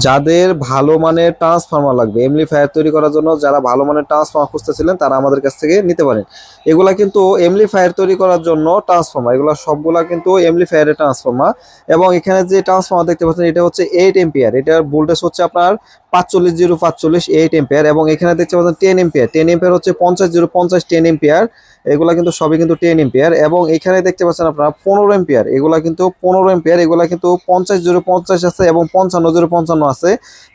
যাদের ভালো মানের ট্রান্সফর্মার লাগবে এমপ্লিফায়ার তৈরি করার জন্য, যারা ভালো মানের ট্রান্সফর্মার খুঁজতেছিলেন তারা আমাদের কাছ থেকে নিতে পারেন। এগুলা কিন্তু এমপ্লিফায়ার তৈরি করার জন্য ট্রান্সফর্মার, এগুলো সবগুলা কিন্তু এমপ্লিফায়ারের ট্রান্সফর্মার। এবং এখানে যে ট্রান্সফর্মার দেখতে পাচ্ছেন এটা হচ্ছে 8 এম্পিয়ার, এটার ভোল্টেজ হচ্ছে আপনার 45 0 45 8 এম্পিয়ার। এবং এখানে দেখতে পাচ্ছেন 10 এম্পিয়ার, 10 এম্পিয়ার হচ্ছে 50 0 50 10 এম্পিয়ার। এগুলা কিন্তু সবই কিন্তু 10 এম্পিয়ার। এবং এখানে দেখতে পাচ্ছেন আপনারা 15 এম্পিয়ার, এগুলা কিন্তু 15 এম্পিয়ার, এগুলা কিন্তু 50 0 50 আছে এবং 55 0 55 আছে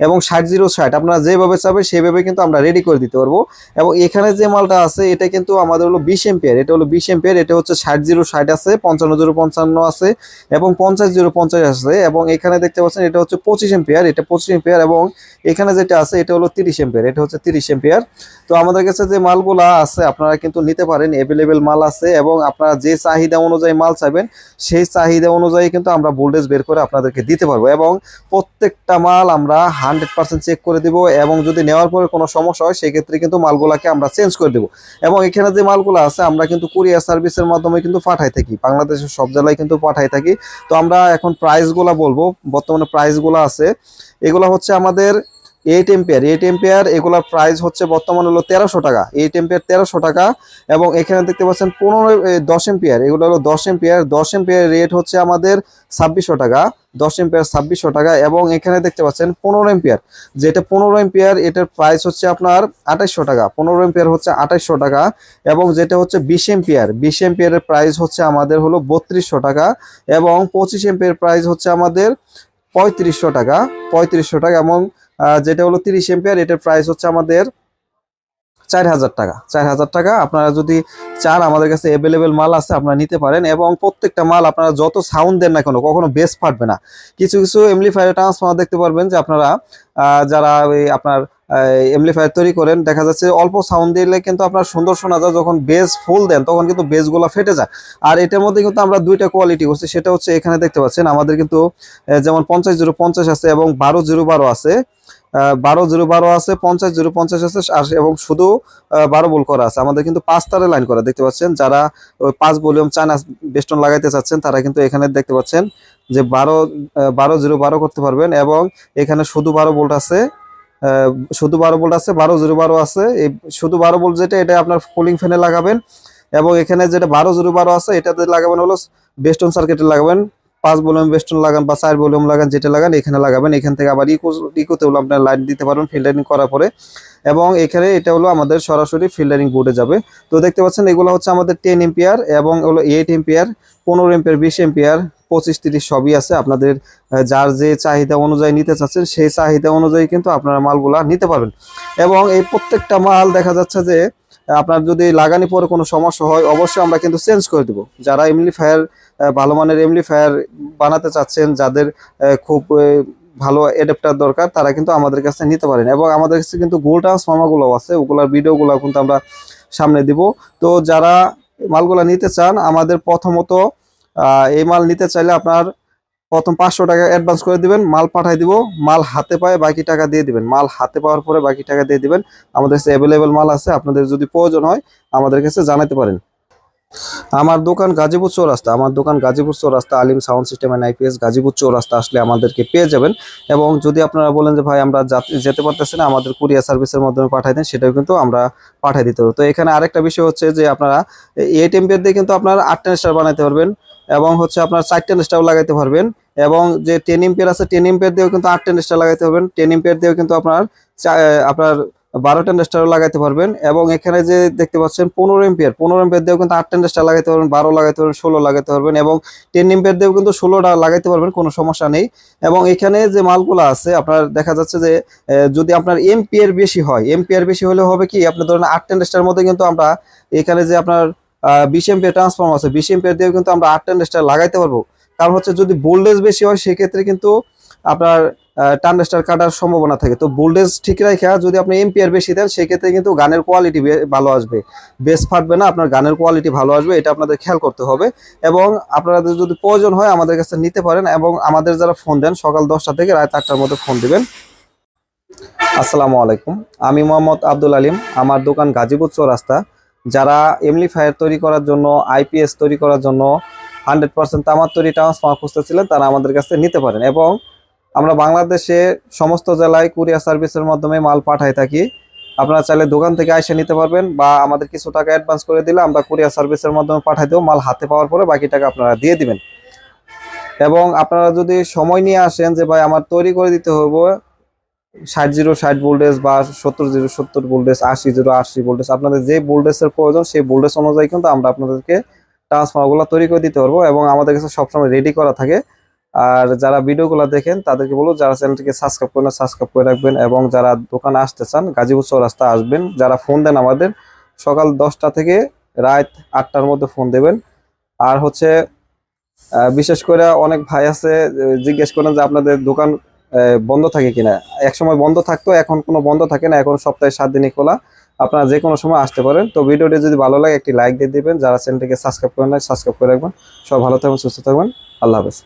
এবং 60 0 60। আপনারা যেভাবে চাবেন সেভাবে কিন্তু আমরা রেডি করে দিতে পারবো। এবং এখানে যে মালটা আছে এটা কিন্তু আমাদের হলো 20 এম্পিয়ার, এটা হলো 20 এম্পিয়ার, এটা হচ্ছে 60 0 60 আছে, 55 0 55 আছে এবং 50 0 50 আছে। এবং এখানে দেখতে পাচ্ছেন এটা হচ্ছে 25 এম্পিয়ার, এটা 25 এম্পিয়ার। এবং এখানে যেটা আছে এটা হলো 30 এম্পিয়ার, এটা হচ্ছে 30 এম্পিয়ার। তো আমাদের কাছে যে মালগুলা আছে আপনারা কিন্তু নিতে পারেন, অ্যাভেলেবেল মাল আছে। এবং আপনারা যে চাহিদা অনুযায়ী মাল চাইবেন সেই চাহিদা অনুযায়ী কিন্তু আমরা ভোল্টেজ বের করে আপনাদেরকে দিতে পারবো। এবং প্রত্যেকটা মাল আমরা 100% চেক করে দিব। এবং যদি নেওয়ার পরে কোনো সমস্যা হয় সেই ক্ষেত্রে কিন্তু মালগুলাকে আমরা চেঞ্জ করে দেবো। এবং এখানে যে মালগুলো আছে আমরা কিন্তু কুরিয়ার সার্ভিসের মাধ্যমে কিন্তু পাঠাই থাকি, বাংলাদেশের সব জেলায় কিন্তু পাঠাই থাকি। তো আমরা এখন প্রাইসগুলো বলবো, বর্তমানে প্রাইসগুলো আছে এগুলো হচ্ছে আমাদের 8 এম্পিয়ার, 8 এম্পিয়ার এগুলোর প্রাইস হচ্ছে বর্তমানে হলো 1300 টাকা, 8 এম্পিয়ার 1300 টাকা। এবং এখানে দেখতে পাচ্ছেন 10 এম্পিয়ার, এগুলো হলো 10 এম্পিয়ার, 10 এম্পিয়ার রেট হচ্ছে আমাদের 2600 টাকা, 10 এম্পিয়ার 2600 টাকা। এবং এখানে দেখতে পাচ্ছেন 15 এম্পিয়ার, যেটা 15 এম্পিয়ার এটার প্রাইস হচ্ছে আপনার 2800 টাকা, 15 এম্পিয়ার হচ্ছে 2800 টাকা। এবং যেটা হচ্ছে 20 এম্পিয়ার, 20 এম্পিয়ারের প্রাইস হচ্ছে আমাদের হলো 3200 টাকা। এবং 25 এম্পিয়ার প্রাইস হচ্ছে আমাদের 3500 টাকা, 3500 টাকা। এবং যেটা হলো 30 এম্পিয়ার এটার প্রাইস হচ্ছে আমাদের 4000 টাকা, 4000 টাকা। আপনারা যদি চান আমাদের কাছে অ্যাভেলেবেল মাল আছে, আপনারা নিতে পারেন। এবং প্রত্যেকটা মাল আপনারা যত সাউন্ড দেন না কেন কখনো বেস ফাটবে না। কিছু কিছু এমপ্লিফায়ার ট্রান্সফর্মার দেখতে পারবেন যে আপনারা যারা ওই আপনার এমপ্লিফায়ার তৈরি করেন, দেখা যাচ্ছে অল্প সাউন্ড দিলে কিন্তু আপনার সুন্দর শোনা যায়, যখন বেস ফুল দেন তখন কিন্তু বেসগুলো ফেটে যায়। আর এটার মধ্যে কিন্তু আমরা দুইটা কোয়ালিটি করছি, সেটা হচ্ছে এখানে দেখতে পাচ্ছেন আমাদের কিন্তু যেমন 50 0 50 আছে এবং 12 0 12 আছে, 12 0 12 আছে, 50 0 50 আছে এবং শুধু 12 ভোল্ট করা আছে। আমাদের কিন্তু 5 তারের লাইন করা দেখতে পাচ্ছেন। যারা ওই 5 ভলিউম চায়না বেস্টন লাগাইতে চাচ্ছেন তারা কিন্তু এখানে দেখতে পাচ্ছেন যে 12 0 12 করতে পারবেন। এবং এখানে শুধু 12 ভোল্ট আছে, শুধু 12 ভোল্ট আছে, 12 0 12 আছে। এই শুধু 12 ভোল্ট যেটা এটা আপনার কুলিং ফ্যানে লাগাবেন। এবং এখানে যেটা 12 0 12 আছে এটাতে লাগাবেন হলো বেস্টন সার্কিটে লাগাবেন। 5 ভলিউম বেস্টন লাগান বা 4 ভলিউম লাগান, যেটা লাগান এখানে লাগাবেন। এখান থেকে আবার ইকোতে হলো আপনার লাইট দিতে পারবেন ফিল্টারিং করার পরে। এবং এখানে এটা হলো আমাদের সরাসরি ফিল্টারিং বোর্ডে যাবে। তো দেখতে পাচ্ছেন এগুলো হচ্ছে আমাদের 10 এম্পিয়ার এবং হলো 8 এম্পিয়ার, 15 এম্পিয়ার, 20 এম্পিয়ার, 25 30 সবই আছে। আপনাদের যার যে চাহিদা অনুযায়ী নিতে চাচ্ছেন সেই চাহিদা অনুযায়ী কিন্তু আপনারা মালগুলা নিতে পারবেন। এবং এই প্রত্যেকটা মাল দেখা যাচ্ছে যে আপনার যদি লাগানি পরে কোনো সমস্যা হয় অবশ্যই আমরা কিন্তু চেঞ্জ করে দেবো। যারা এমপ্লিফায়ার ভালো মানের এমপ্লিফায়ার বানাতে চাচ্ছেন, যাদের খুব ভালো অ্যাডাপ্টার দরকার, তারা কিন্তু আমাদের কাছে নিতে পারেন। এবং আমাদের কাছে কিন্তু গোল ট্রান্সফর্মারগুলো আছে, ওগুলোর ভিডিওগুলো কিন্তু আমরা সামনে দিব। তো যারা মালগুলো নিতে চান আমাদের প্রথমত এই মাল নিতে চাইলে আপনার প্রথম 500 টাকা অ্যাডভান্স করে দিবেন, মাল পাঠাই দিব। মাল হাতে পায়ে বাকি টাকা দিয়ে দিবেন, মাল হাতে পাওয়ার পরে বাকি টাকা দিয়ে দিবেন। আমাদের কাছে অ্যাভেলেবেল মাল আছে, আপনাদের যদি প্রয়োজন হয় আমাদের কাছে জানাতে পারেন। আমার দোকান গাজীপুর চৌরাস্তা, আমার দোকান Gazipur Chowrasta, Alim sound system and IPS, Gazipur Chowrasta আসলে আমাদেরকে পেয়ে যাবেন। এবং যদি আপনারা বলেন যে ভাই আমরা যেতে পারতেছি না, আমাদের কুরিয়ার সার্ভিসের মাধ্যমে পাঠাই দেন, সেটাও কিন্তু আমরা পাঠাই দিতে পারবো। তো এখানে আরেকটা বিষয় হচ্ছে যে আপনারা 8 এম্পিয়ার দিয়ে কিন্তু আপনারা 8 স্টার বানাইতে পারবেন এবং হচ্ছে আপনার 4 স্টার লাগাইতে পারবেন। এবং যে 10 এম্পিয়ার আছে 10 এম্পিয়ার দিয়েও কিন্তু 8 স্টার লাগাইতে পারবেন, 10 এম্পিয়ার দিয়েও কিন্তু আপনার আপনার 12 স্টার লাগাইতে পারবেন। এবং এখানে যে দেখতে পাচ্ছেন 15 এম্পিয়ার, 15 এম্পিয়ার দিয়েও কিন্তু 8 স্টার লাগাইতে পারবেন, 12 লাগাইতে পারবেন, 16 লাগাইতে পারবেন। এবং 10 এম্পিয়ার দিয়েও কিন্তু 16টা লাগাইতে পারবেন, কোনো সমস্যা নেই। এবং এখানে যে মালগুলো আছে আপনার দেখা যাচ্ছে যে যদি আপনার এম্পিয়ার বেশি হয়, এম্পিয়ার বেশি হলে হবে কি আপনার ধরেন 8 স্টার মধ্যে কিন্তু আমরা এখানে যে আপনার 20 এম্পিয়ার ট্রান্সফর্মার আছে, 20 এম্পিয়ার দিয়েও কিন্তু আমরা 8 স্টার লাগাইতে পারবো। কারণ হচ্ছে যদি ভোল্টেজ বেশি হয় সেক্ষেত্রে কিন্তু আপনার টান্ডাস্টার কাটার সম্ভাবনা থাকে। তো ভোল্টেজ ঠিক রাখা যদি আপনি এম্পিয়ার বেশি দেন সেক্ষেত্রে কিন্তু গানের কোয়ালিটি ভালো আসবে, বেস ফাটবে না, আপনার গানের কোয়ালিটি ভালো আসবে, এটা আপনাদের খেয়াল করতে হবে। এবং আপনাদের যদি প্রয়োজন হয় আমাদের কাছে নিতে পারেন। এবং আমাদের যারা ফোন দেন সকাল 10টা থেকে রাত 8টার মধ্যে ফোন দিবেন। আসসালামু আলাইকুম, আমি মোহাম্মদ আব্দুল আলিম, আমার দোকান গাজীপুর চৌরাস্তা। যারা এমপ্লিফায়ার তৈরি করার জন্য, আইপিএস তৈরি করার জন্য 100% তামার তৈরি ট্রান্সফর্মার খুঁজতেছিলেন তারা আমাদের কাছে নিতে পারেন। এবং আমরা বাংলাদেশে সমস্ত জেলায় কুরিয়ার সার্ভিসের মাধ্যমে মাল পাঠাই থাকি। আপনারা চাইলে দোকান থেকে এসে নিতে পারবেন, বা আমাদের কিছু টাকা অ্যাডভান্স করে দিলে আমরা কুরিয়ার সার্ভিসের মাধ্যমে পাঠাই দেবো। মাল হাতে পাওয়ার পরে বাকি টাকা আপনারা দিয়ে দিবেন। এবং আপনারা যদি সময় নিয়ে আসেন যে ভাই আমার তৈরি করে দিতে হবে 60-60 ভোল্টেজ বা 70-70 ভোল্টেজ, 80-80 ভোল্টেজ, আপনাদের যে ভোল্টেজের প্রয়োজন সেই ভোল্টেজ অনুযায়ী কিন্তু আমরা আপনাদেরকে ট্রান্সফরমারগুলো তৈরি করে দিতে পারবো, এবং আমাদের কাছে সবসময় রেডি করা থাকে। আর যারা ভিডিওগুলো দেখেন তাদেরকে বলবো যারা চ্যানেলটিকে সাবস্ক্রাইব করেন সাবস্ক্রাইব করে রাখবেন, এবং যারা দোকানে আসতে চান গাজীপুর চৌরাস্তা আসবেন। যারা ফোন দেন আমাদের সকাল 10টা থেকে রাত 8টার মধ্যে ফোন দেবেন। আর হচ্ছে বিশেষ করে অনেক ভাই আছে জিজ্ঞেস করেন যে আপনাদের দোকান বন্ধ থাকে কিনা। এক সময় বন্ধ থাকতো, এখন কোনো বন্ধ থাকে না, এখন সপ্তাহে 7 দিনই খোলা। আপনারা যে কোনো সময় আসতে পারেন। তো ভিডিওটি যদি ভালো লাগে একটি লাইক দিয়ে দিবেন, যারা চ্যানেলটিকে সাবস্ক্রাইব করেন না সাবস্ক্রাইব করে রাখবেন। সব ভালো থাকবেন, সুস্থ থাকবেন, আল্লাহ হাফেজ।